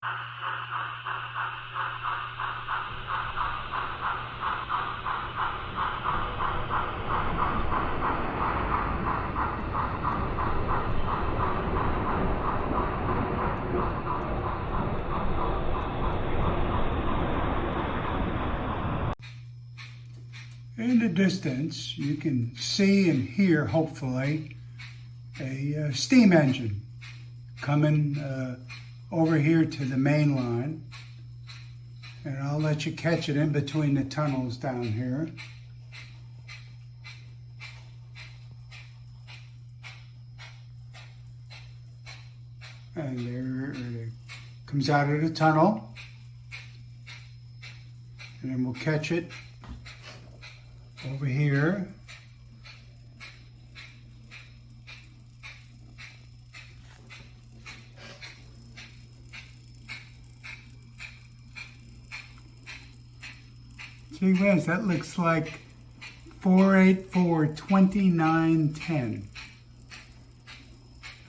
In the distance, you can see and hear, hopefully, a steam engine coming over here to the main line. And I'll let you catch it in between the tunnels down here. And there it comes out of the tunnel. And then we'll catch it over here. Gee whiz, that looks like 484-2910.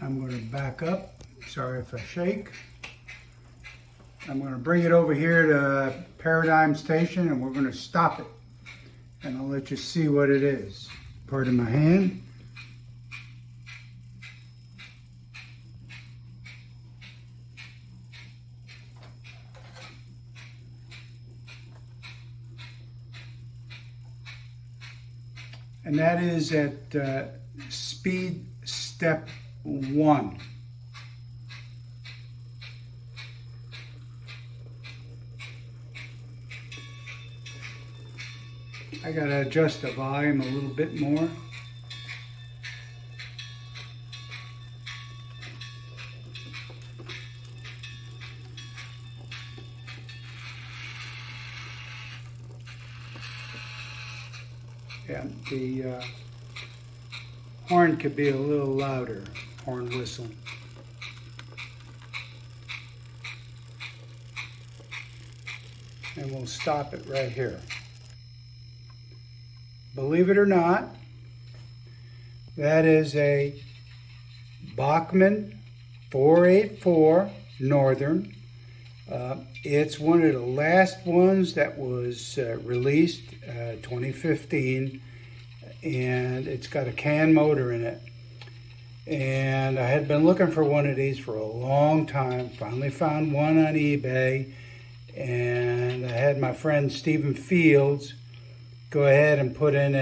I'm going to back up. Sorry if I shake. I'm going to bring it over here to Paradigm Station and we're going to stop it. And I'll let you see what it is. Pardon my hand. And that is at speed step 1. I gotta adjust the volume a little bit more. Yeah, the horn could be a little louder, horn whistle. And we'll stop it right here. Believe it or not, that is a Bachmann 484 Northern. It's one of the last ones that was released 2015, and it's got a KN motor in it. And I had been looking for one of these for a long time. Finally found one on eBay, and I had my friend Stephen Fields go ahead and put in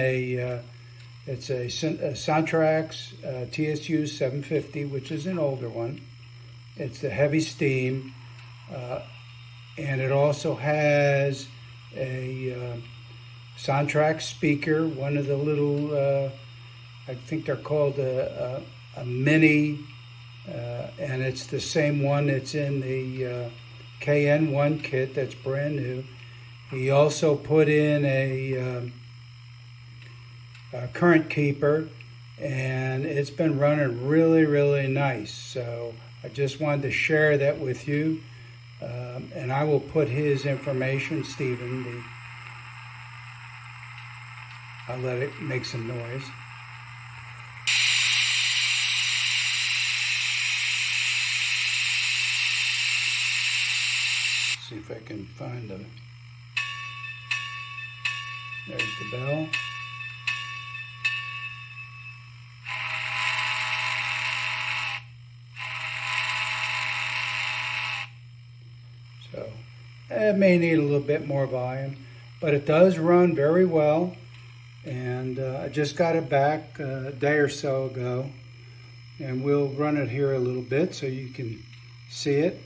it's a Soundtraxx TSU-750, which is an older one. It's the heavy steam, and it also has a Soundtraxx speaker, one of the little, I think they're called a Mini, and it's the same one that's in the KN-1 kit that's brand new. He also put in a current keeper, and it's been running really, really nice. So I just wanted to share that with you, and I will put his information, Stephen. I'll let it make some noise. See if I can find the... There's the bell. So it may need a little bit more volume, but it does run very well. And I just got it back a day or so ago, and we'll run it here a little bit so you can see it.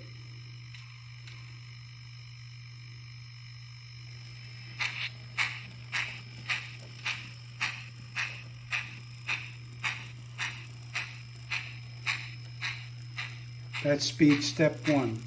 That's speed step 1.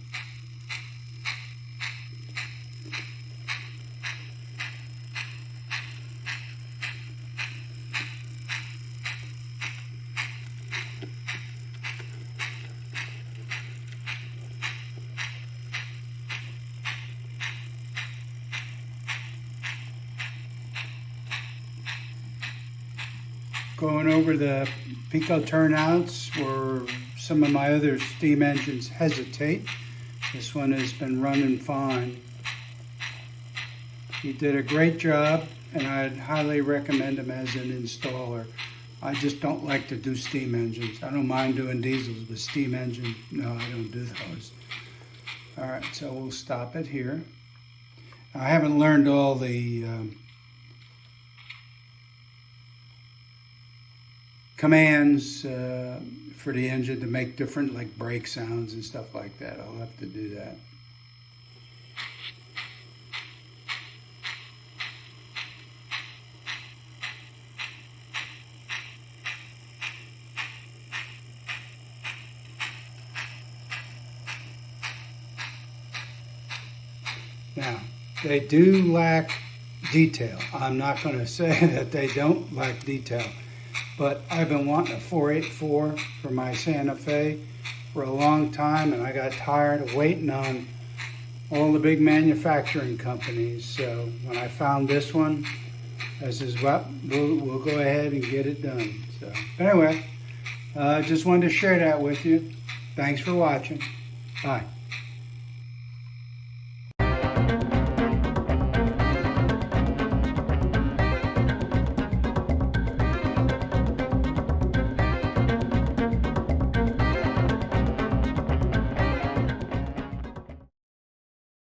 Going over the pico turnouts where some of my other steam engines hesitate. This one has been running fine. He did a great job, and I'd highly recommend him as an installer. I just don't like to do steam engines. I don't mind doing diesels, but steam engine, no, I don't do those. All right, so we'll stop it here. I haven't learned all the commands for the engine to make different, like brake sounds and stuff like that. I'll have to do that. Now, they do lack detail. I'm not going to say that they don't lack detail, but I've been wanting a 484 for my Santa Fe for a long time, and I got tired of waiting on all the big manufacturing companies. So when I found this one, I says, well, we'll go ahead and get it done. So anyway, just wanted to share that with you. Thanks for watching. Bye.